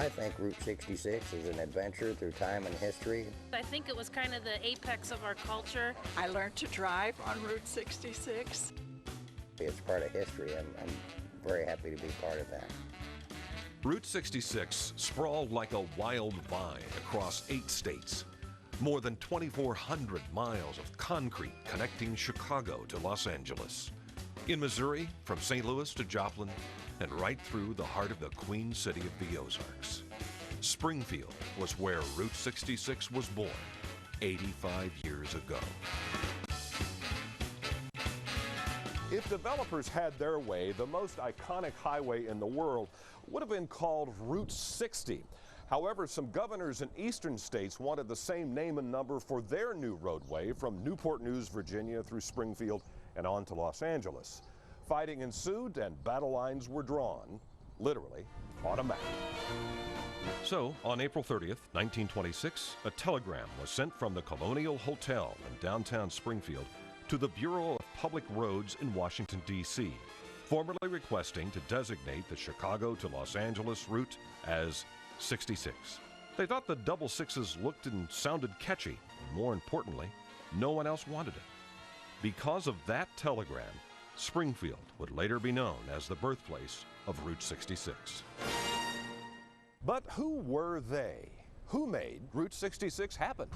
I think Route 66 is an adventure through time and history. I think it was kind of the apex of our culture. I learned to drive on Route 66. It's part of history. I'm very happy to be part of that. Route 66 sprawled like a wild vine across 8 states. More than 2,400 miles of concrete connecting Chicago to Los Angeles. In Missouri, from St. Louis to Joplin, and right through the heart of the Queen City of the Ozarks. Springfield was where Route 66 was born 85 years ago. If developers had their way, the most iconic highway in the world would have been called Route 60. However, some governors in eastern states wanted the same name and number for their new roadway from Newport News, Virginia through Springfield and on to Los Angeles. Fighting ensued and battle lines were drawn, literally, on a map. So, on April 30th, 1926, a telegram was sent from the Colonial Hotel in downtown Springfield to the Bureau of Public Roads in Washington, D.C., formally requesting to designate the Chicago to Los Angeles route as 66. They thought the double sixes looked and sounded catchy, and more importantly, no one else wanted it. Because of that telegram, Springfield would later be known as the birthplace of Route 66. But who were they? Who made Route 66 happen?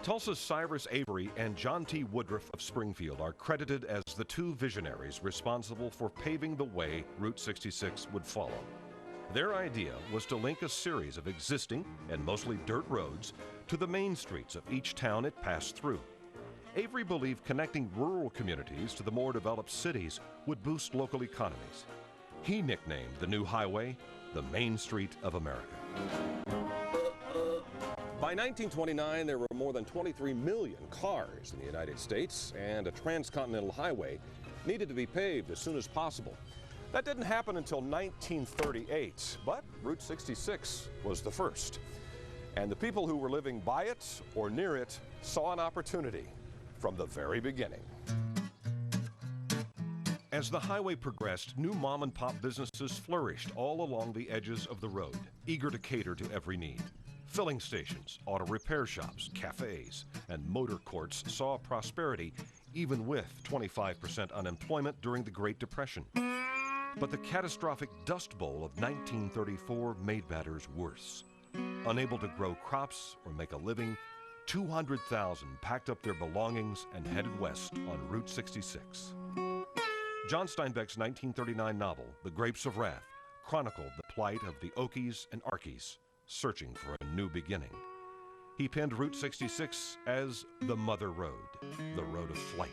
Tulsa's Cyrus Avery and John T. Woodruff of Springfield are credited as the two visionaries responsible for paving the way Route 66 would follow. Their idea was to link a series of existing and mostly dirt roads to the main streets of each town it passed through. Avery believed connecting rural communities to the more developed cities would boost local economies. He nicknamed the new highway the Main Street of America. By 1929, there were more than 23 million cars in the United States, and a transcontinental highway needed to be paved as soon as possible. That didn't happen until 1938, but Route 66 was the first. And the people who were living by it or near it saw an opportunity from the very beginning. As the highway progressed, new mom-and-pop businesses flourished all along the edges of the road, eager to cater to every need. Filling stations, auto repair shops, cafes, and motor courts saw prosperity even with 25% unemployment during the Great Depression. But the catastrophic Dust Bowl of 1934 made matters worse. Unable to grow crops or make a living, 200,000 packed up their belongings and headed west on Route 66. John Steinbeck's 1939 novel, The Grapes of Wrath, chronicled the plight of the Okies and Arkies, searching for a new beginning. He penned Route 66 as the Mother Road, the road of flight.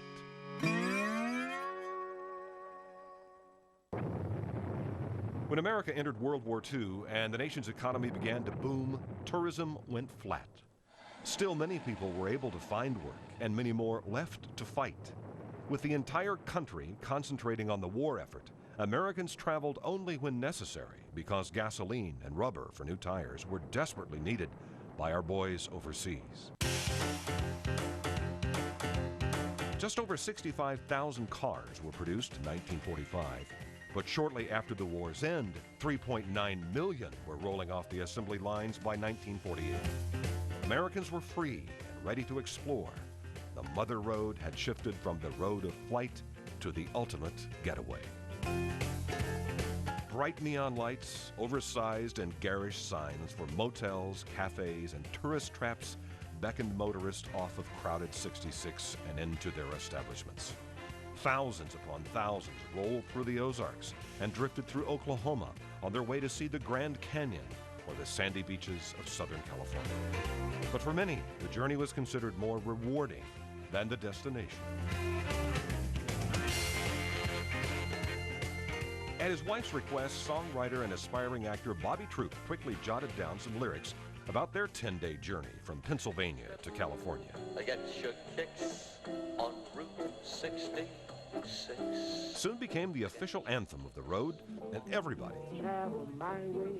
When America entered World War II and the nation's economy began to boom, tourism went flat. Still, many people were able to find work, and many more left to fight. With the entire country concentrating on the war effort, Americans traveled only when necessary because gasoline and rubber for new tires were desperately needed by our boys overseas. Just over 65,000 cars were produced in 1945, but shortly after the war's end, 3.9 million were rolling off the assembly lines by 1948. Americans were free and ready to explore. The Mother Road had shifted from the road of flight to the ultimate getaway. Bright neon lights, oversized and garish signs for motels, cafes, and tourist traps beckoned motorists off of crowded 66 and into their establishments. Thousands upon thousands rolled through the Ozarks and drifted through Oklahoma on their way to see the Grand Canyon or the sandy beaches of Southern California. But for many, the journey was considered more rewarding than the destination. At his wife's request, songwriter and aspiring actor Bobby Troup quickly jotted down some lyrics about their 10-day journey from Pennsylvania to California. Get your kicks on Route 66. Soon became the official anthem of the road, and everybody,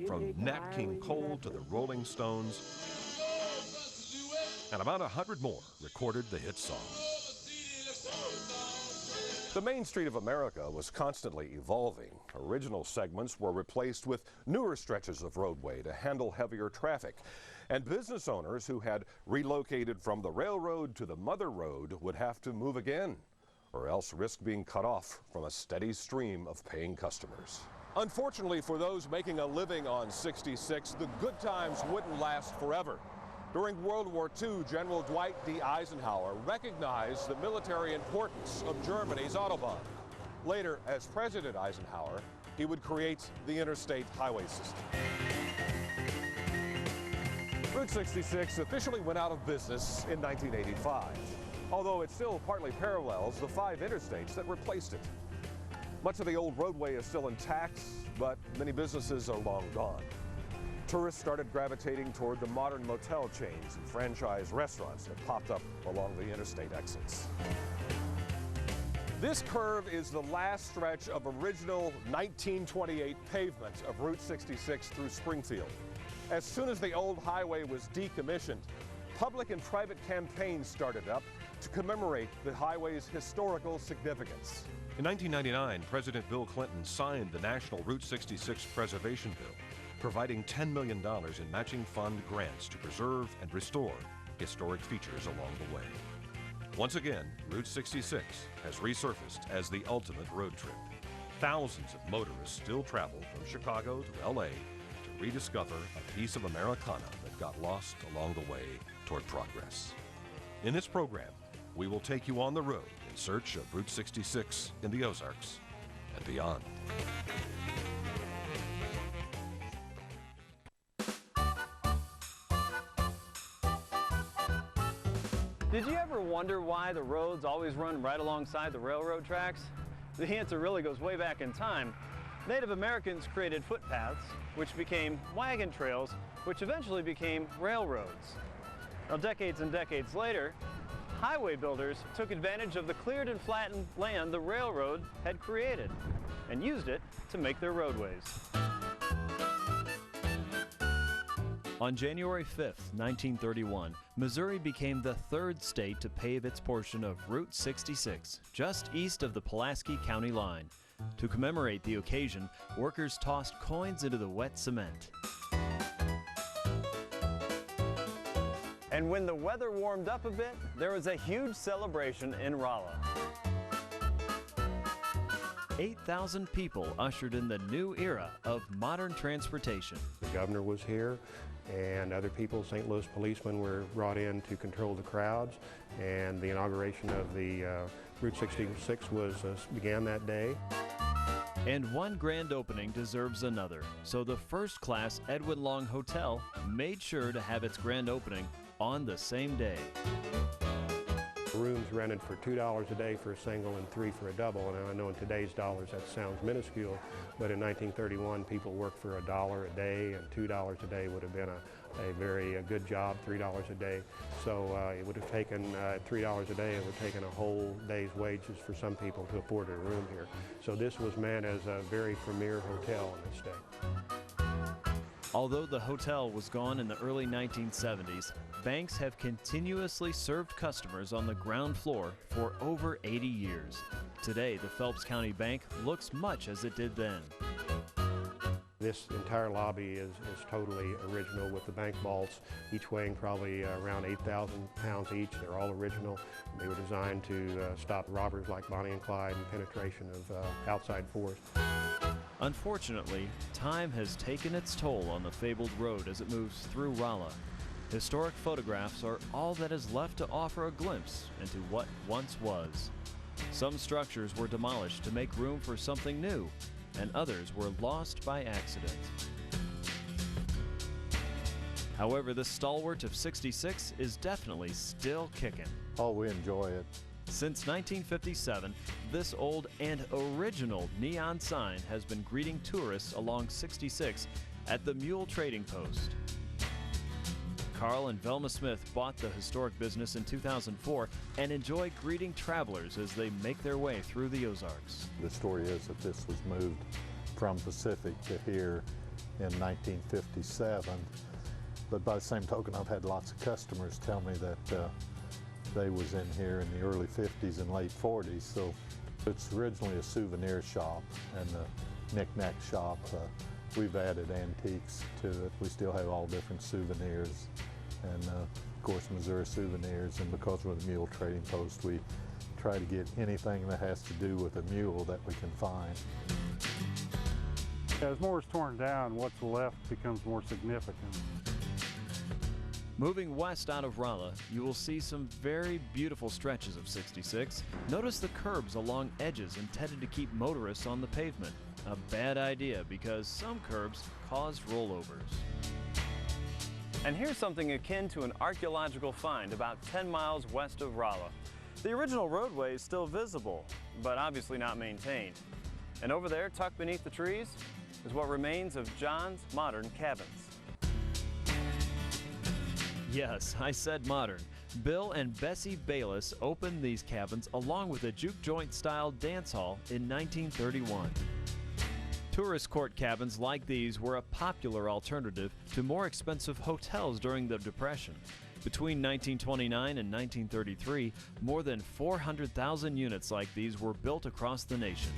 from Nat King Cole to the Rolling Stones, and about 100 more recorded the hit song. The Main Street of America was constantly evolving. Original segments were replaced with newer stretches of roadway to handle heavier traffic. And business owners who had relocated from the railroad to the mother road would have to move again, or else risk being cut off from a steady stream of paying customers. Unfortunately for those making a living on 66, the good times wouldn't last forever. During World War II, General Dwight D. Eisenhower recognized the military importance of Germany's Autobahn. Later, as President Eisenhower, he would create the interstate highway system. Route 66 officially went out of business in 1985, although it still partly parallels the 5 interstates that replaced it. Much of the old roadway is still intact, but many businesses are long gone. Tourists started gravitating toward the modern motel chains and franchise restaurants that popped up along the interstate exits. This curve is the last stretch of original 1928 pavement of Route 66 through Springfield. As soon as the old highway was decommissioned, public and private campaigns started up to commemorate the highway's historical significance. In 1999, President Bill Clinton signed the National Route 66 Preservation Bill, providing $10 million in matching fund grants to preserve and restore historic features along the way. Once again, Route 66 has resurfaced as the ultimate road trip. Thousands of motorists still travel from Chicago to LA to rediscover a piece of Americana that got lost along the way toward progress. In this program, we will take you on the road in search of Route 66 in the Ozarks and beyond. Did you ever wonder why the roads always run right alongside the railroad tracks? The answer really goes way back in time. Native Americans created footpaths, which became wagon trails, which eventually became railroads. Now, decades and decades later, highway builders took advantage of the cleared and flattened land the railroad had created and used it to make their roadways. On January 5th, 1931, Missouri became the 3rd state to pave its portion of Route 66, just east of the Pulaski County line. To commemorate the occasion, workers tossed coins into the wet cement. And when the weather warmed up a bit, there was a huge celebration in Rolla. 8,000 people ushered in the new era of modern transportation. The governor was here, and other people, St. Louis policemen, were brought in to control the crowds, and the inauguration of the Route 66 began that day. And one grand opening deserves another, so the first-class Edwin Long Hotel made sure to have its grand opening on the same day. Rooms rented for $2 a day for a single and $3 for a double, and I know in today's dollars that sounds minuscule, but in 1931 people worked for $1 a day, and $2 a day would have been a very good job, $3 a day. So it would have taken $3 a day, it would have taken a whole day's wages for some people to afford a room here. So this was meant as a very premier hotel in this state. Although the hotel was gone in the early 1970s, banks have continuously served customers on the ground floor for over 80 years. Today, the Phelps County Bank looks much as it did then. This entire lobby is totally original, with the bank vaults, each weighing probably around 8,000 pounds each. They're all original. They were designed to stop robbers like Bonnie and Clyde and penetration of outside force. Unfortunately, time has taken its toll on the fabled road as it moves through Rolla. Historic photographs are all that is left to offer a glimpse into what once was. Some structures were demolished to make room for something new, and others were lost by accident. However, the stalwart of 66 is definitely still kicking. Oh, we enjoy it. Since 1957, this old and original neon sign has been greeting tourists along 66 at the Mule Trading Post. Carl and Velma Smith bought the historic business in 2004 and enjoy greeting travelers as they make their way through the Ozarks. The story is that this was moved from Pacific to here in 1957, but by the same token, I've had lots of customers tell me that they was in here in the early 50s and late 40s, so It's originally a souvenir shop and a knick-knack shop. We've added antiques to it. We still have all different souvenirs and of course Missouri souvenirs, and because we're the mule trading post, we try to get anything that has to do with a mule that we can find. As more is torn down, what's left becomes more significant. Moving west out of Rolla, you will see some very beautiful stretches of 66. Notice the curbs along edges intended to keep motorists on the pavement. A bad idea because some curbs cause rollovers. And here's something akin to an archaeological find about 10 miles west of Rolla. The original roadway is still visible, but obviously not maintained. And over there, tucked beneath the trees, is what remains of John's modern cabins. Yes, I said modern. Bill and Bessie Bayless opened these cabins along with a juke joint style dance hall in 1931. Tourist court cabins like these were a popular alternative to more expensive hotels during the Depression. Between 1929 and 1933, more than 400,000 units like these were built across the nation.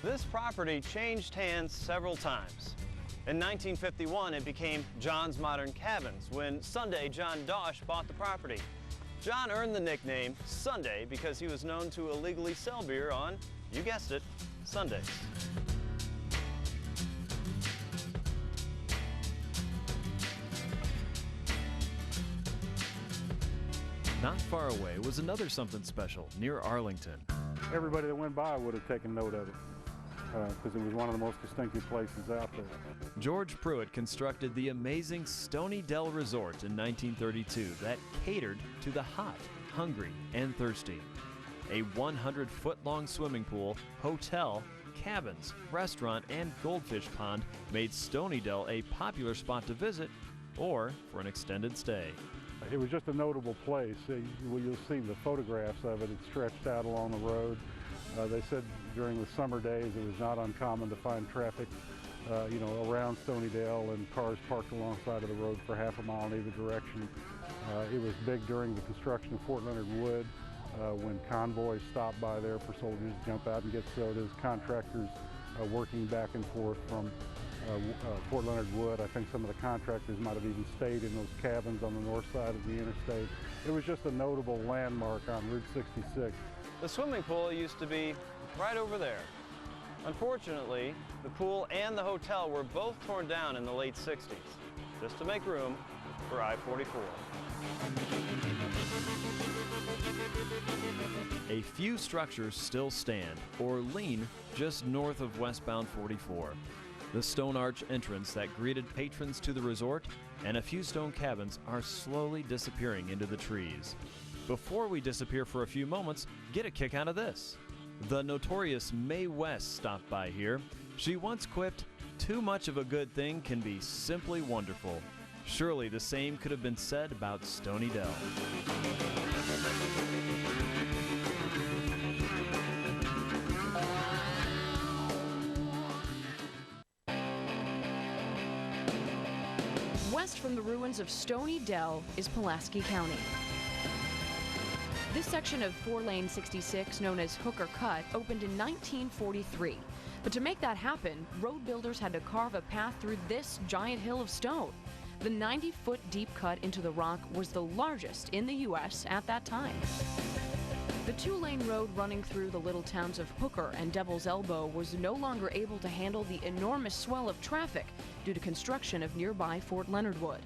This property changed hands several times. In 1951, it became John's Modern Cabins when Sunday John Dosh bought the property. John earned the nickname Sunday because he was known to illegally sell beer on, you guessed it, Sundays. Not far away was another something special near Arlington. Everybody that went by would have taken note of it because it was one of the most distinctive places out there. George Pruitt constructed the amazing Stony Dell Resort in 1932 that catered to the hot, hungry, and thirsty. A 100-foot-long swimming pool, hotel, cabins, restaurant, and goldfish pond made Stony Dell a popular spot to visit or for an extended stay. It was just a notable place. You'll see the photographs of it. It stretched out along the road. They said during the summer days it was not uncommon to find traffic around Stony Dell and cars parked alongside of the road for half a mile in either direction. It was big during the construction of Fort Leonard Wood when convoys stopped by there for soldiers to jump out and get sodas, contractors working back and forth from Fort Leonard Wood. I think some of the contractors might have even stayed in those cabins on the north side of the interstate. It was just a notable landmark on Route 66. The swimming pool used to be right over there. Unfortunately, the pool and the hotel were both torn down in the late 60s, just to make room for I-44. A few structures still stand or lean just north of westbound 44. The stone arch entrance that greeted patrons to the resort and a few stone cabins are slowly disappearing into the trees. Before we disappear for a few moments, get a kick out of this. The notorious Mae West stopped by here. She once quipped, "Too much of a good thing can be simply wonderful." Surely the same could have been said about Stony Dell. West from the ruins of Stony Dell is Pulaski County. This section of 4-lane 66, known as Hooker Cut, opened in 1943. But to make that happen, road builders had to carve a path through this giant hill of stone. The 90-foot deep cut into the rock was the largest in the U.S. at that time. The 2-lane road running through the little towns of Hooker and Devil's Elbow was no longer able to handle the enormous swell of traffic due to construction of nearby Fort Leonard Wood.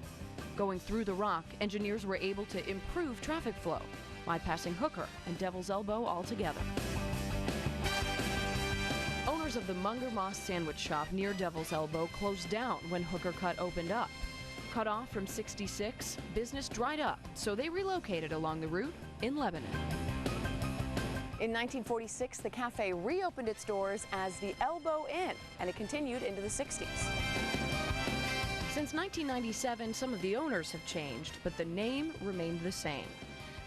Going through the rock, engineers were able to improve traffic flow, bypassing Hooker and Devil's Elbow altogether. Owners of the Munger Moss Sandwich Shop near Devil's Elbow closed down when Hooker Cut opened up. Cut off from 66, business dried up, so they relocated along the route in Lebanon. In 1946, the cafe reopened its doors as the Elbow Inn, and it continued into the 60s. Since 1997, some of the owners have changed, but the name remained the same.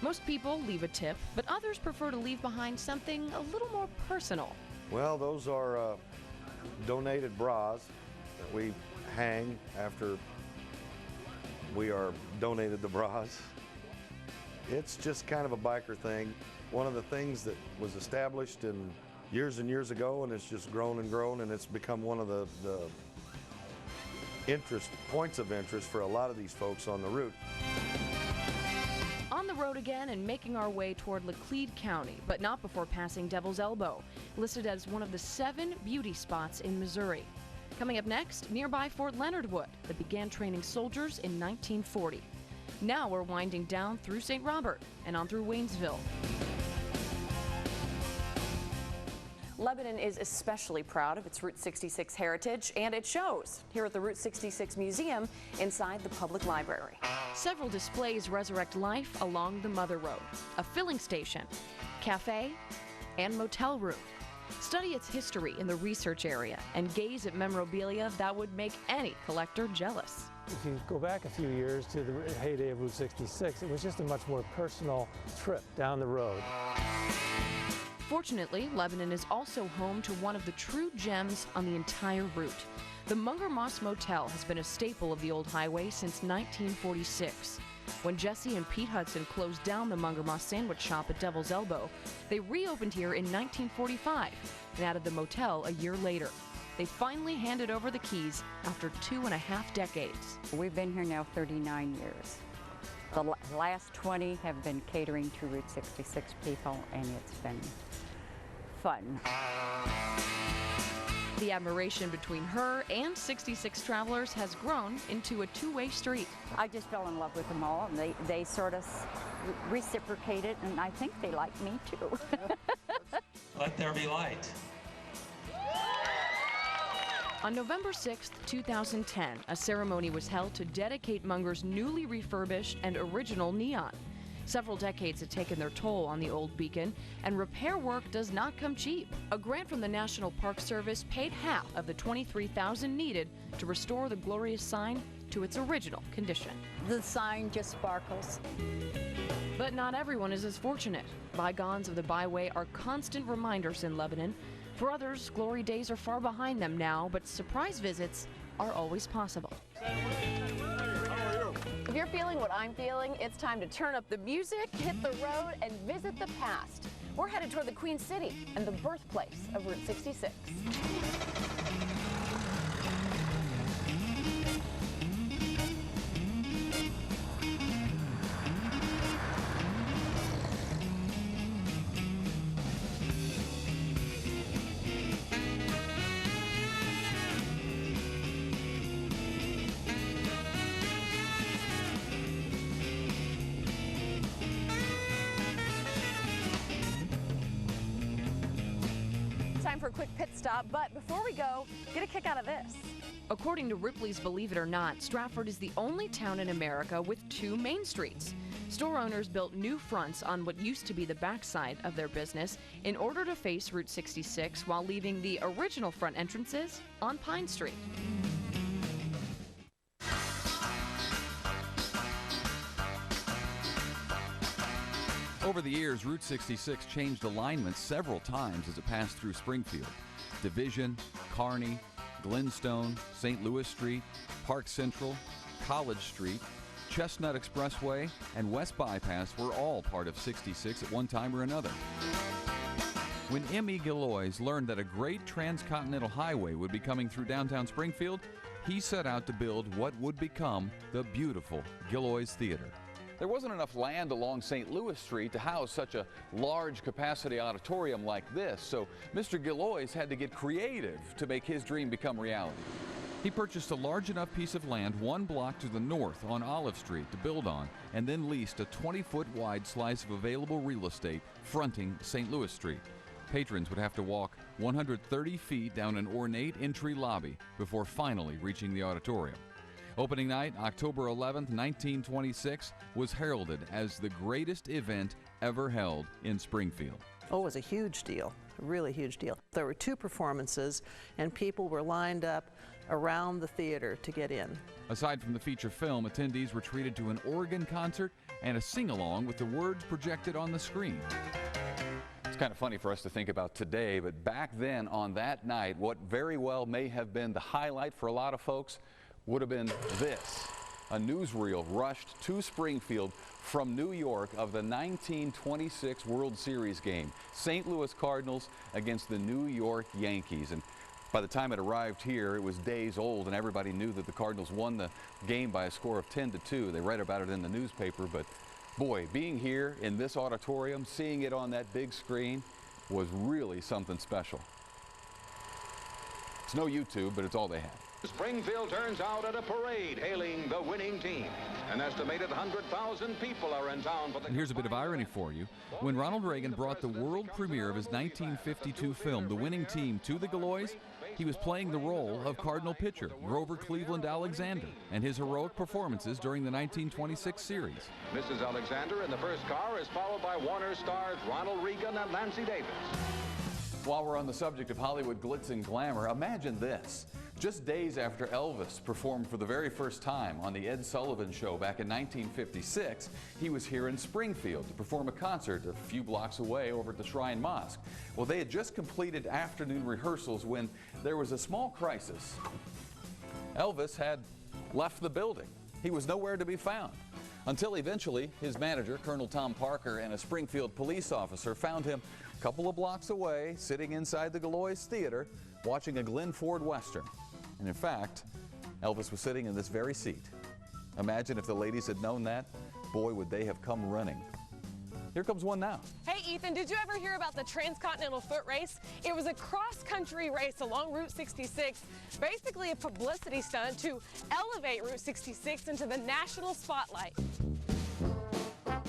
Most people leave a tip, but others prefer to leave behind something a little more personal. Well, those are donated bras that we hang after we are donated the bras. It's just kind of a biker thing. One of the things that was established in years and years ago, and it's just grown, and it's become one of the points of interest for a lot of these folks on the route. On the road again and making our way toward Laclede County, but not before passing Devil's Elbow, listed as one of the 7 beauty spots in Missouri. Coming up next, nearby Fort Leonard Wood that began training soldiers in 1940. Now we're winding down through St. Robert and on through Waynesville. Lebanon is especially proud of its Route 66 heritage, and it shows here at the Route 66 Museum inside the public library. Several displays resurrect life along the Mother Road, a filling station, cafe, and motel room. Study its history in the research area and gaze at memorabilia that would make any collector jealous. If you go back a few years to the heyday of Route 66, it was just a much more personal trip down the road. Fortunately, Lebanon is also home to one of the true gems on the entire route. The Munger Moss Motel has been a staple of the old highway since 1946. When Jesse and Pete Hudson closed down the Munger Moss Sandwich Shop at Devil's Elbow, they reopened here in 1945 and added the motel a year later. They finally handed over the keys after 2.5 decades. We've been here now 39 years. The last 20 have been catering to Route 66 people, and it's been fun. The admiration between her and 66 travelers has grown into a two-way street. I just fell in love with them all, and they sort of reciprocated, and I think they like me too. Let there be light. On November 6, 2010, a ceremony was held to dedicate Munger's newly refurbished and original neon. Several decades had taken their toll on the old beacon, and repair work does not come cheap. A grant from the National Park Service paid half of the $23,000 needed to restore the glorious sign to its original condition. The sign just sparkles. But not everyone is as fortunate. Bygones of the byway are constant reminders in Lebanon. For others, glory days are far behind them now, but surprise visits are always possible. If you're feeling what I'm feeling, it's time to turn up the music, hit the road, and visit the past. We're headed toward the Queen City and the birthplace of Route 66. Time for a quick pit stop, but before we go, get a kick out of this. According to Ripley's Believe It or Not, Stratford is the only town in America with 2 main streets. Store owners built new fronts on what used to be the backside of their business in order to face Route 66 while leaving the original front entrances on Pine Street. Over the years, Route 66 changed alignments several times as it passed through Springfield. Division, Kearney, Glenstone, St. Louis Street, Park Central, College Street, Chestnut Expressway, and West Bypass were all part of 66 at one time or another. When M.E. Gilloys learned that a great transcontinental highway would be coming through downtown Springfield, he set out to build what would become the beautiful Gilloys Theater. There wasn't enough land along St. Louis Street to house such a large capacity auditorium like this, so Mr. Gilloys had to get creative to make his dream become reality. He purchased a large enough piece of land 1 block to the north on Olive Street to build on, and then leased a 20-foot wide slice of available real estate fronting St. Louis Street. Patrons would have to walk 130 feet down an ornate entry lobby before finally reaching the auditorium. Opening night, October 11, 1926, was heralded as the greatest event ever held in Springfield. Oh, it was a huge deal, a really huge deal. There were 2 performances, and people were lined up around the theater to get in. Aside from the feature film, attendees were treated to an organ concert and a sing-along with the words projected on the screen. It's kind of funny for us to think about today, but back then on that night, what very well may have been the highlight for a lot of folks would have been this. A newsreel rushed to Springfield from New York of the 1926 World Series game, St. Louis Cardinals against the New York Yankees. And by the time it arrived here, it was days old, and everybody knew that the Cardinals won the game by a score of 10-2. They read about it in the newspaper, but boy, being here in this auditorium, seeing it on that big screen was really something special. It's no YouTube, but it's all they had. Springfield turns out at a parade hailing the winning team. An estimated 100,000 people are in town for the... And here's a bit of irony for you. When Ronald Reagan brought the world premiere of his 1952 film, The Winning Team, to the Galois, he was playing the role of Cardinal pitcher Grover Cleveland Alexander and his heroic performances during the 1926 series. Mrs. Alexander in the first car is followed by Warner stars Ronald Reagan and Nancy Davis. While we're on the subject of Hollywood glitz and glamour, imagine this. Just days after Elvis performed for the very first time on the Ed Sullivan Show back in 1956, he was here in Springfield to perform a concert a few blocks away over at the Shrine Mosque. Well, they had just completed afternoon rehearsals when there was a small crisis. Elvis had left the building. He was nowhere to be found. Until eventually, his manager, Colonel Tom Parker, and a Springfield police officer found him a couple of blocks away, sitting inside the Galois Theater, watching a Glenn Ford Western. And in fact, Elvis was sitting in this very seat. Imagine if the ladies had known that. Boy, would they have come running. Here comes one now. Hey, Ethan, did you ever hear about the Transcontinental Foot Race? It was a cross-country race along Route 66, basically a publicity stunt to elevate Route 66 into the national spotlight.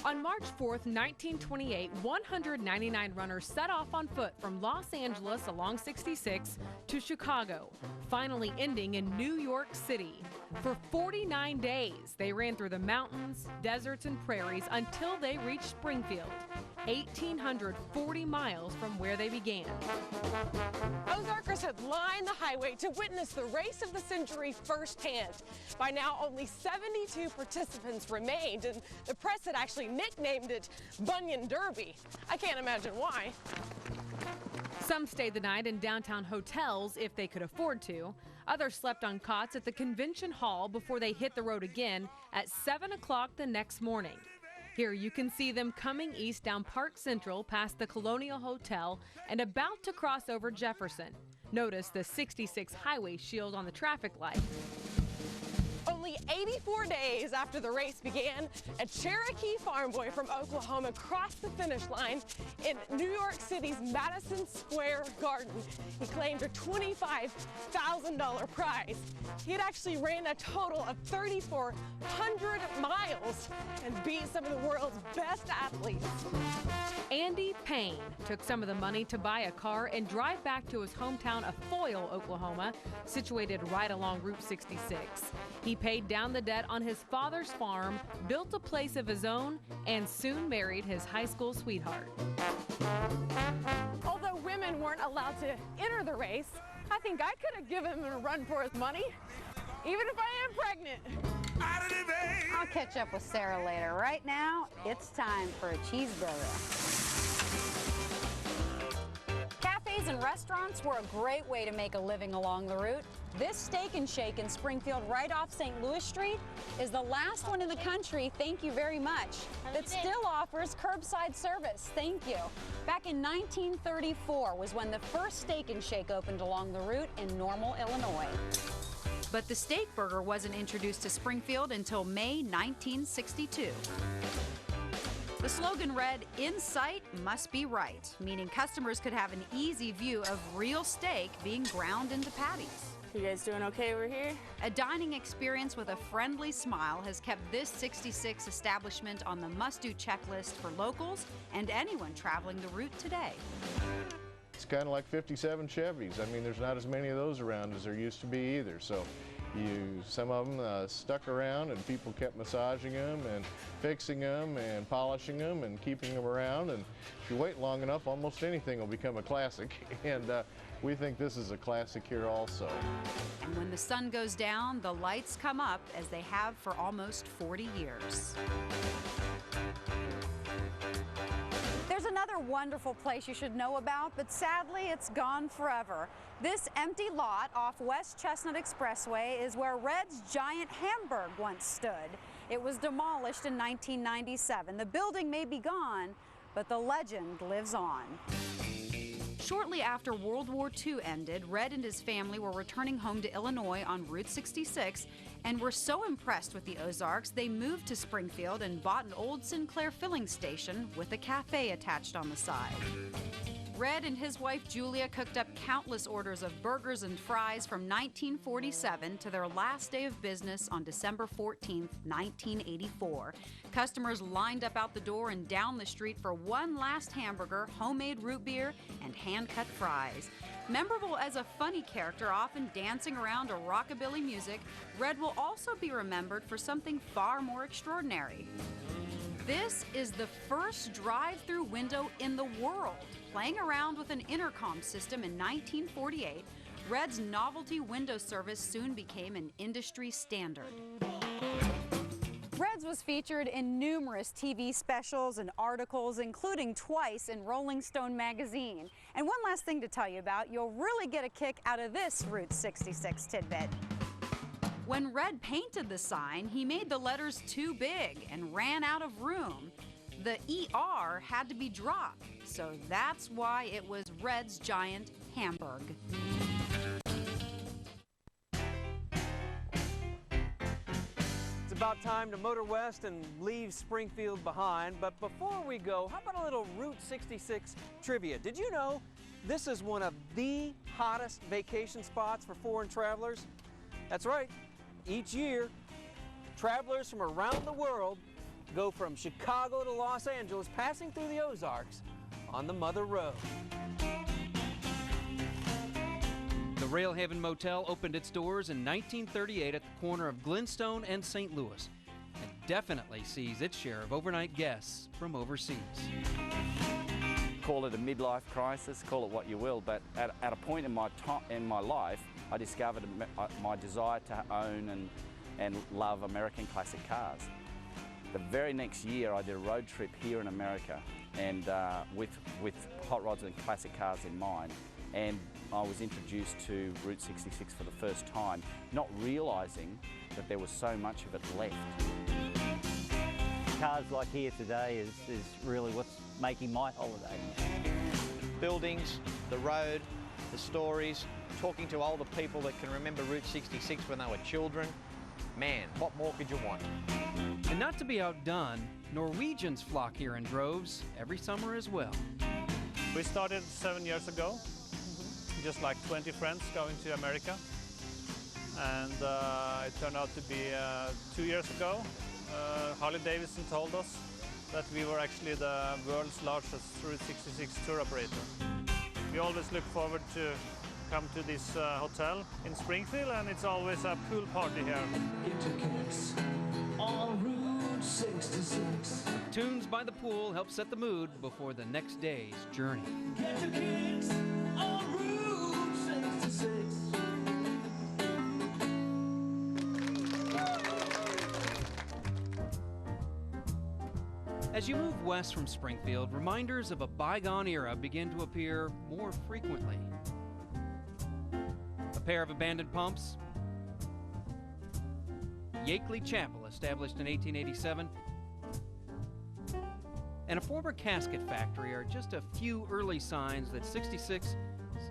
On March 4th, 1928, 199 runners set off on foot from Los Angeles along 66 to Chicago, finally ending in New York City. For 49 days, they ran through the mountains, deserts, and prairies until they reached Springfield, 1,840 miles from where they began. Ozarkers had lined the highway to witness the race of the century firsthand. By now, only 72 participants remained, and the press had actually nicknamed it Bunion Derby. I can't imagine why. Some stayed the night in downtown hotels if they could afford to. Others slept on cots at the convention hall before they hit the road again at 7 o'clock the next morning. Here you can see them coming east down Park Central past the Colonial Hotel and about to cross over Jefferson. Notice the 66 highway shield on the traffic light. Only 84 days after the race began, a Cherokee farm boy from Oklahoma crossed the finish line in New York City's Madison Square Garden. He claimed a $25,000 prize. He had actually ran a total of 3,400 miles and beat some of the world's best athletes. Andy Payne took some of the money to buy a car and drive back to his hometown of Foyle, Oklahoma, situated right along Route 66. He paid down the debt on his father's farm, built a place of his own, and soon married his high school sweetheart. Although women weren't allowed to enter the race, I think I could have given him a run for his money, even if I am pregnant. I'll catch up with Sarah later. Right now, it's time for a cheeseburger. Cafes and restaurants were a great way to make a living along the route. This Steak and Shake in Springfield, right off St. Louis Street, is the last one in the country, thank you very much, that still offers curbside service. Thank you. Back in 1934 was when the first Steak and Shake opened along the route in Normal, Illinois. But the steak burger wasn't introduced to Springfield until May 1962. The slogan read, "In sight must be right," meaning customers could have an easy view of real steak being ground into patties. You guys doing okay over here? A dining experience with a friendly smile has kept this 66 establishment on the must-do checklist for locals and anyone traveling the route today. It's kind of like 57 Chevys. I mean, there's not as many of those around as there used to be either. So Some of them stuck around, and people kept massaging them and fixing them and polishing them and keeping them around. And if you wait long enough, almost anything will become a classic. And we think this is a classic here also. And when the sun goes down, the lights come up as they have for almost 40 years. There's another wonderful place you should know about, but sadly it's gone forever. This empty lot off West Chestnut Expressway is where Red's giant Hamburg once stood. It was demolished in 1997. The building may be gone, but the legend lives on. Shortly after World War II ended, Red and his family were returning home to Illinois on Route 66 and were so impressed with the Ozarks, they moved to Springfield and bought an old Sinclair filling station with a cafe attached on the side. Red and his wife Julia cooked up countless orders of burgers and fries from 1947 to their last day of business on December 14, 1984. Customers lined up out the door and down the street for one last hamburger, homemade root beer, and hand-cut fries. Memorable as a funny character, often dancing around to rockabilly music, Red will also be remembered for something far more extraordinary. This is the first drive-through window in the world. Playing around with an intercom system in 1948, Red's novelty window service soon became an industry standard. Red's was featured in numerous TV specials and articles, including twice in Rolling Stone magazine. And one last thing to tell you about, you'll really get a kick out of this Route 66 tidbit. When Red painted the sign, he made the letters too big and ran out of room. The ER had to be dropped, so that's why it was Red's giant Hamburg. It's about time to motor west and leave Springfield behind, but before we go, how about a little Route 66 trivia? Did you know this is one of the hottest vacation spots for foreign travelers? That's right. Each year, travelers from around the world go from Chicago to Los Angeles, passing through the Ozarks on the Mother Road. The Railhaven Motel opened its doors in 1938 at the corner of Glenstone and St. Louis, and definitely sees its share of overnight guests from overseas. Call it a midlife crisis, call it what you will, but at a point in my life, I discovered my desire to own and love American classic cars. The very next year, I did a road trip here in America, and with hot rods and classic cars in mind, and I was introduced to Route 66 for the first time, not realising that there was so much of it left. Cars like here today is really what's making my holiday. Buildings, the road, the stories, talking to older people that can remember Route 66 when they were children. Man, what more could you want? And not to be outdone, Norwegians flock here in droves every summer as well. We started 7 years ago, just like 20 friends going to America. And it turned out to be 2 years ago. Harley Davidson told us that we were actually the world's largest Route 66 tour operator. We always look forward to come to this hotel in Springfield, and it's always a pool party here. On Route 66. Tunes by the pool help set the mood before the next day's journey. Get your kicks on Route 66. As you move west from Springfield, reminders of a bygone era begin to appear more frequently. A pair of abandoned pumps, Yakeley Chapel, established in 1887, and a former casket factory are just a few early signs that 66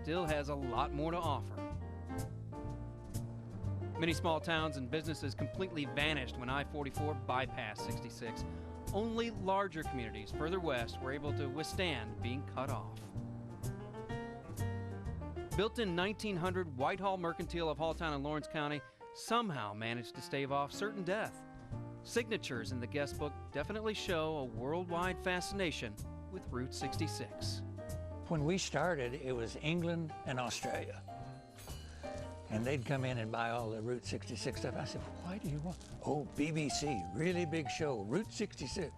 still has a lot more to offer. Many small towns and businesses completely vanished when I-44 bypassed 66. Only larger communities further west were able to withstand being cut off. Built in 1900, Whitehall Mercantile of Halltown and Lawrence County somehow managed to stave off certain death. Signatures in the guest book definitely show a worldwide fascination with Route 66. When we started, it was England and Australia. And they'd come in and buy all the Route 66 stuff. I said, why do you want? Oh, BBC, really big show, Route 66.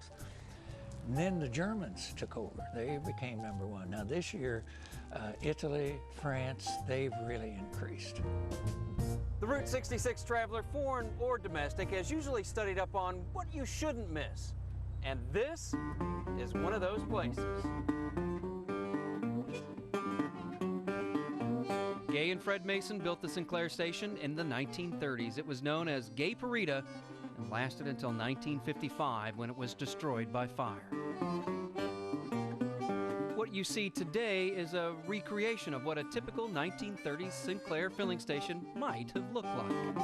And then the Germans took over. They became #1. Now this year, Italy, France, they've really increased. The Route 66 traveler, foreign or domestic, has usually studied up on what you shouldn't miss. And this is one of those places. Gay and Fred Mason built the Sinclair station in the 1930s. It was known as Gay Parita and lasted until 1955 when it was destroyed by fire. What you see today is a recreation of what a typical 1930s Sinclair filling station might have looked like.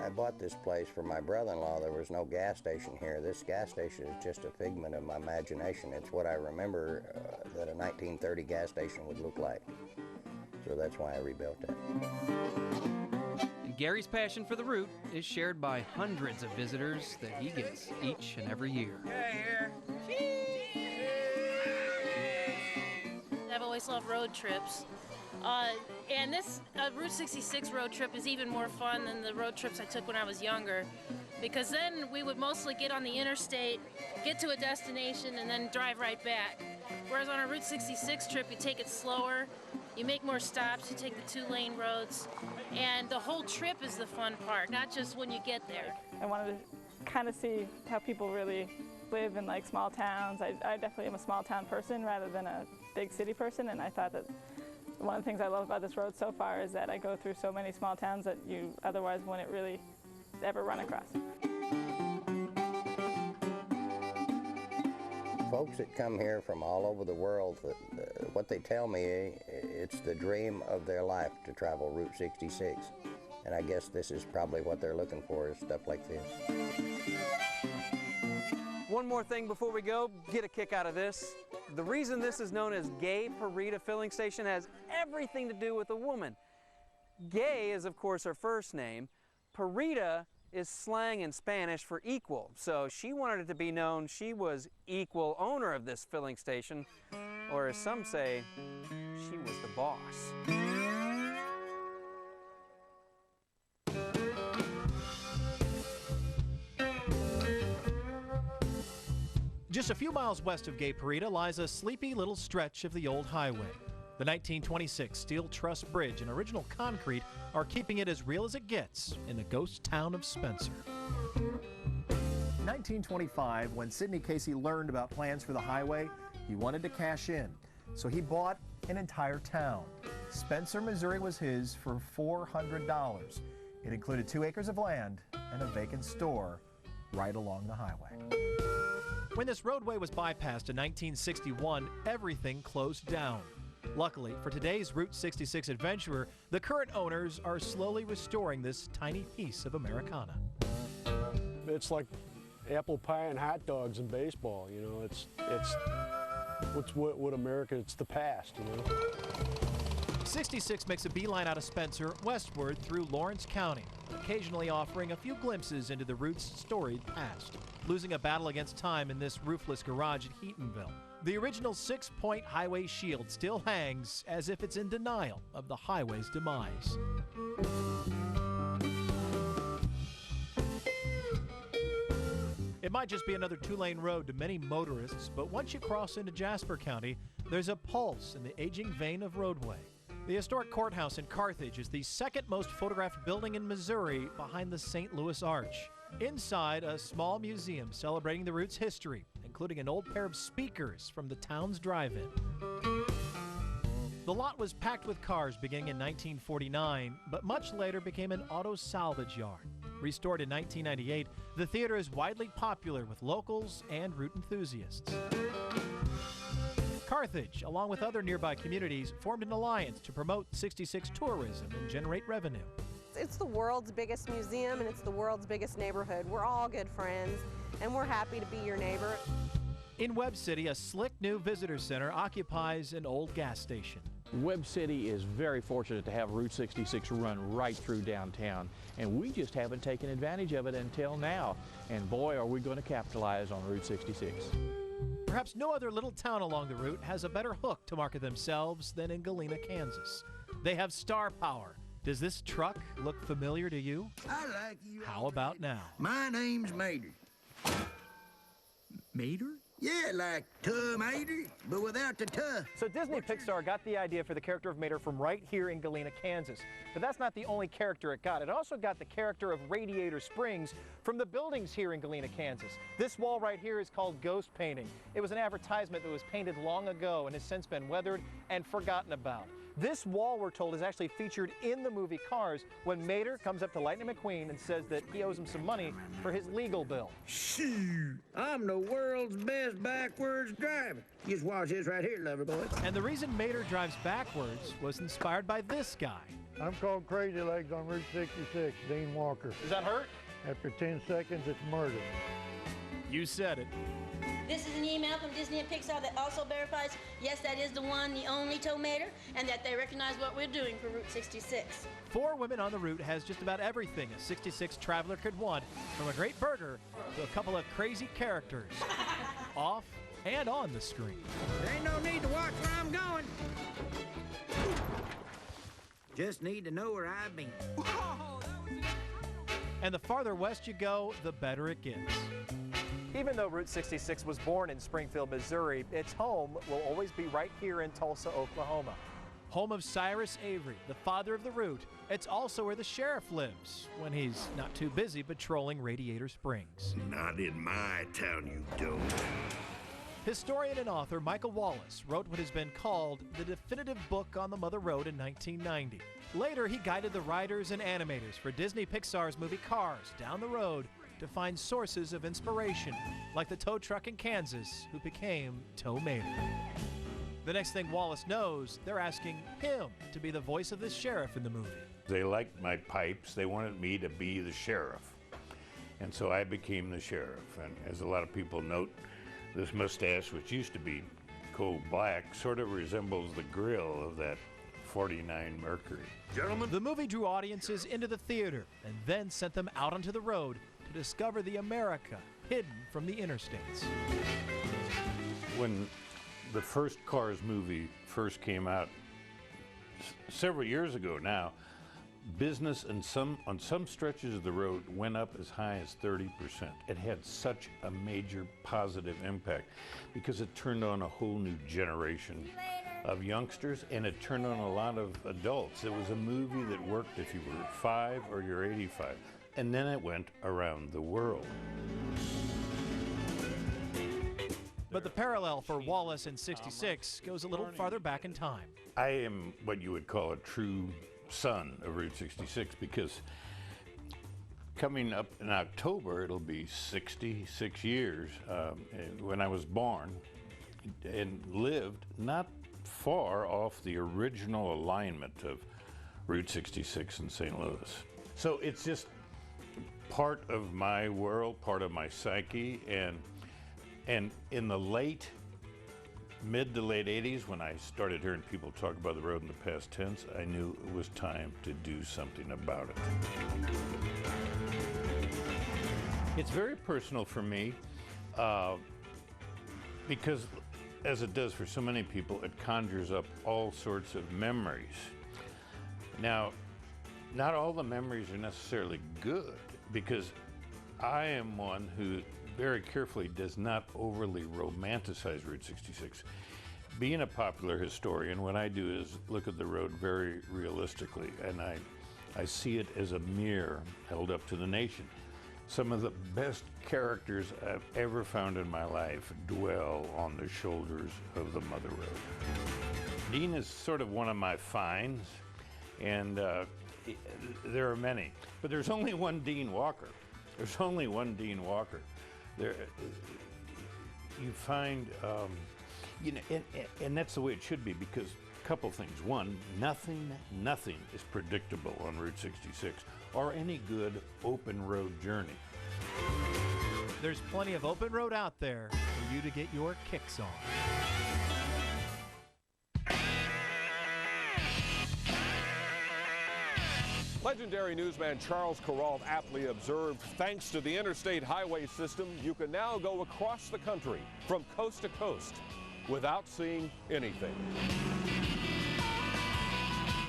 I bought this place for my brother-in-law. There was no gas station here. This gas station is just a figment of my imagination. It's what I remember that a 1930 gas station would look like. So that's why I rebuilt it. And Gary's passion for the route is shared by hundreds of visitors that he gets each and every year. I've always loved road trips. And this Route 66 road trip is even more fun than the road trips I took when I was younger, because then we would mostly get on the interstate, get to a destination, and then drive right back. Whereas on a Route 66 trip, you take it slower, you make more stops, you take the 2-lane roads, and the whole trip is the fun part, not just when you get there. I wanted to kind of see how people really live in like small towns. I definitely am a small town person rather than a big city person, and I thought that one of the things I love about this road so far is that I go through so many small towns that you otherwise wouldn't really ever run across. Folks that come here from all over the world, what they tell me, it's the dream of their life to travel Route 66. And I guess this is probably what they're looking for, is stuff like this. One more thing before we go, get a kick out of this. The reason this is known as Gay Parita Filling Station has everything to do with a woman. Gay is, of course, her first name. Parita is slang in Spanish for equal, so she wanted it to be known she was equal owner of this filling station, or as some say, she was the boss. Just a few miles west of Gay Parita lies a sleepy little stretch of the old highway. The 1926 steel truss bridge and original concrete are keeping it as real as it gets in the ghost town of Spencer. 1925, when Sidney Casey learned about plans for the highway, he wanted to cash in. So he bought an entire town. Spencer, Missouri was his for $400. It included 2 acres of land and a vacant store right along the highway. When this roadway was bypassed in 1961, everything closed down. Luckily for today's Route 66 adventurer, the current owners are slowly restoring this tiny piece of Americana. It's like apple pie and hot dogs and baseball, you know. It's what America, it's the past, you know. 66 makes a beeline out of Spencer westward through Lawrence County, occasionally offering a few glimpses into the route's storied past, losing a battle against time in this roofless garage at Heatonville. The original 6-point highway shield still hangs as if it's in denial of the highway's demise. It might just be another 2-lane road to many motorists, but once you cross into Jasper County, there's a pulse in the aging vein of roadway. The historic courthouse in Carthage is the second most photographed building in Missouri behind the St. Louis Arch. Inside, a small museum celebrating the route's history, including an old pair of speakers from the town's drive-in. The lot was packed with cars beginning in 1949, but much later became an auto salvage yard. Restored in 1998, the theater is widely popular with locals and route enthusiasts. Carthage, along with other nearby communities, formed an alliance to promote 66 tourism and generate revenue. It's the world's biggest museum and it's the world's biggest neighborhood. We're all good friends and we're happy to be your neighbor. In Webb City, a slick new visitor center occupies an old gas station. Webb City is very fortunate to have Route 66 run right through downtown, and we just haven't taken advantage of it until now. And boy, are we going to capitalize on Route 66. Perhaps no other little town along the route has a better hook to market themselves than in Galena, Kansas. They have star power Does this truck look familiar to you? I like you. How about now? My name's Mater. Mater? Yeah, like Mater, but without the tuh. So Disney Pixar got the idea for the character of Mater from right here in Galena, Kansas. But that's not the only character it got. It also got the character of Radiator Springs from the buildings here in Galena, Kansas. This wall right here is called Ghost Painting. It was an advertisement that was painted long ago and has since been weathered and forgotten about. This wall, we're told, is actually featured in the movie Cars when Mater comes up to Lightning McQueen and says that he owes him some money for his legal bill. Shoot, I'm the world's best backwards driver. Just watch this right here, lover boy. And the reason Mater drives backwards was inspired by this guy. I'm called Crazy Legs on Route 66, Dean Walker. Does that hurt? After 10 seconds, it's murder. You said it. This is an email from Disney and Pixar that also verifies, yes, that is the one, the only tow Mater, and that they recognize what we're doing for Route 66. 4 Women on the Route has just about everything a 66 traveler could want, from a great burger to a couple of crazy characters, off and on the screen. There ain't no need to watch where I'm going. Just need to know where I've been. And the farther west you go, the better it gets. Even though Route 66 was born in Springfield, Missouri, its home will always be right here in Tulsa, Oklahoma. Home of Cyrus Avery, the father of the route. It's also where the sheriff lives when he's not too busy patrolling Radiator Springs. Not in my town, you don't. Historian and author Michael Wallace wrote what has been called the definitive book on the Mother Road in 1990. Later, he guided the writers and animators for Disney Pixar's movie Cars down the road to find sources of inspiration, like the tow truck in Kansas, who became Tow Mater. The next thing Wallace knows, they're asking him to be the voice of the sheriff in the movie. They liked my pipes. They wanted me to be the sheriff. And so I became the sheriff. And as a lot of people note, this mustache, which used to be coal black, sort of resembles the grill of that 49 Mercury. Gentlemen, the movie drew audiences into the theater and then sent them out onto the road to discover the America hidden from the interstates. When the first Cars movie first came out several years ago now, business on some stretches of the road went up as high as 30%. It had such a major positive impact because it turned on a whole new generation of youngsters, and it turned on a lot of adults. It was a movie that worked if you were 5 or you're 85. And then it went around the world. But the parallel for Wallace in 66 goes a little farther back in time. I am what you would call a true son of Route 66 because coming up in October, it'll be 66 years when I was born and lived not far off the original alignment of Route 66 in St. Louis. So it's just part of my world, part of my psyche, and in the mid to late 80s, when I started hearing people talk about the road in the past tense, I knew it was time to do something about it. It's very personal for me because, as it does for so many people, it conjures up all sorts of memories. Now, not all the memories are necessarily good, because I am one who very carefully does not overly romanticize Route 66. Being a popular historian, what I do is look at the road very realistically, and I see it as a mirror held up to the nation. Some of the best characters I've ever found in my life dwell on the shoulders of the Mother Road. Dean is sort of one of my finds, and there are many, but there's only one Dean Walker. There's only one Dean Walker. There, you find, you know, and that's the way it should be, because a couple things. One, nothing is predictable on Route 66 or any good open road journey. There's plenty of open road out there for you to get your kicks on. Legendary newsman Charles Kuralt aptly observed, thanks to the interstate highway system, you can now go across the country from coast to coast without seeing anything.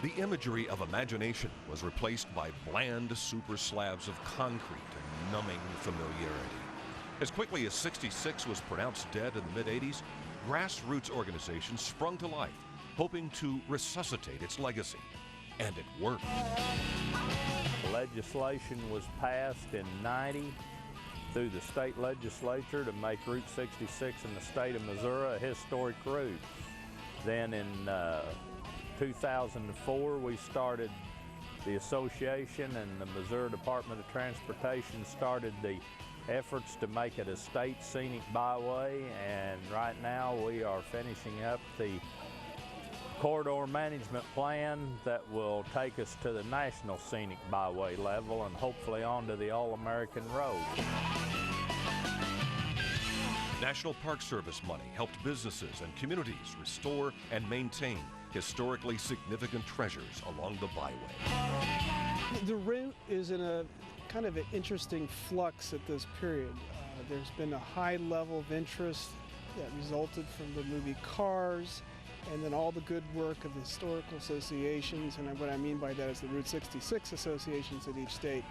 The imagery of imagination was replaced by bland super slabs of concrete and numbing familiarity. As quickly as 66 was pronounced dead in the mid-80s, grassroots organizations sprung to life, hoping to resuscitate its legacy. And it worked. Legislation was passed in '90 through the state legislature to make Route 66 in the state of Missouri a historic route. Then in 2004, we started the association, and the Missouri Department of Transportation started the efforts to make it a state scenic byway, and right now we are finishing up the corridor management plan that will take us to the national scenic byway level and hopefully onto the All-American Road. National Park Service money helped businesses and communities restore and maintain historically significant treasures along the byway. The route is in a kind of an interesting flux at this period. There's been a high level of interest that resulted from the movie Cars, and then all the good work of the historical associations, and what I mean by that is the Route 66 associations at each state.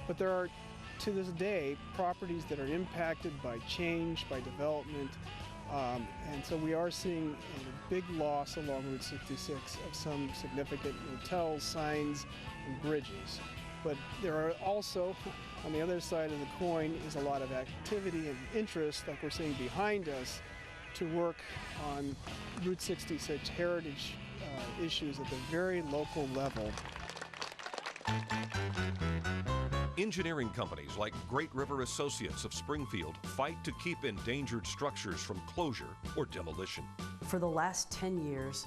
But there are, to this day, properties that are impacted by change, by development, and so we are seeing a big loss along Route 66 of some significant hotels, signs, and bridges. But there are also, on the other side of the coin, is a lot of activity and interest, like we're seeing behind us, to work on Route 66 heritage issues at the very local level. Engineering companies like Great River Associates of Springfield fight to keep endangered structures from closure or demolition. For the last 10 years,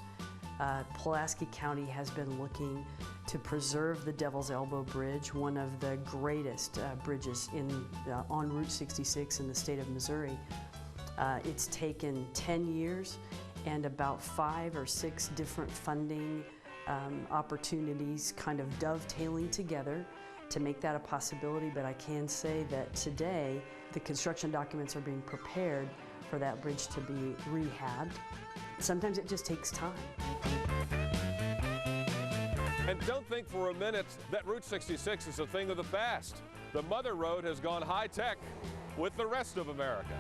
Pulaski County has been looking to preserve the Devil's Elbow Bridge, one of the greatest bridges on Route 66 in the state of Missouri. It's taken 10 years and about 5 or 6 different funding opportunities kind of dovetailing together to make that a possibility, but I can say that today the construction documents are being prepared for that bridge to be rehabbed. Sometimes it just takes time. And don't think for a minute that Route 66 is a thing of the past. The Mother Road has gone high-tech with the rest of America.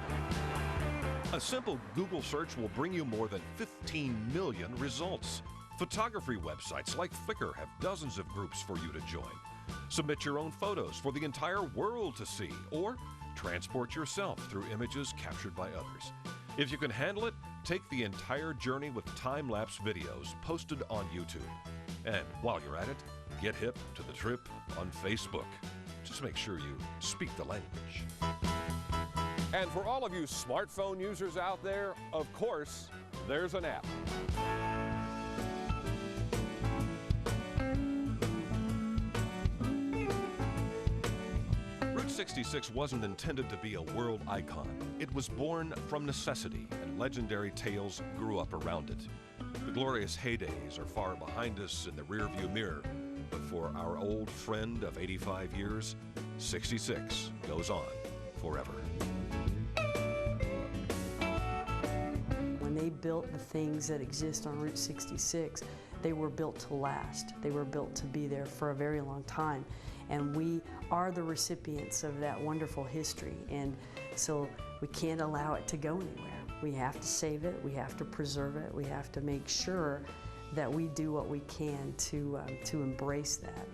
A simple Google search will bring you more than 15 million results. Photography websites like Flickr have dozens of groups for you to join. Submit your own photos for the entire world to see, or transport yourself through images captured by others. If you can handle it, take the entire journey with time-lapse videos posted on YouTube. And while you're at it, get hip to the trip on Facebook. Just make sure you speak the language. And for all of you smartphone users out there, of course, there's an app. Route 66 wasn't intended to be a world icon. It was born from necessity, and legendary tales grew up around it. The glorious heydays are far behind us in the rearview mirror, but for our old friend of 85 years, 66 goes on forever. When they built the things that exist on Route 66, they were built to last. They were built to be there for a very long time. And we are the recipients of that wonderful history. And so we can't allow it to go anywhere. We have to save it, we have to preserve it, we have to make sure that we do what we can to embrace that.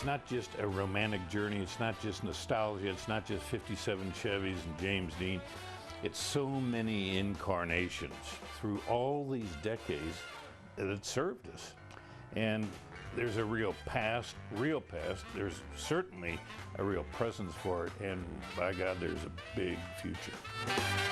it's not just a romantic journey, it's not just nostalgia, it's not just 57 Chevys and James Dean. It's so many incarnations through all these decades that it served us. And there's a real past, there's certainly a real presence for it, and by God, there's a big future.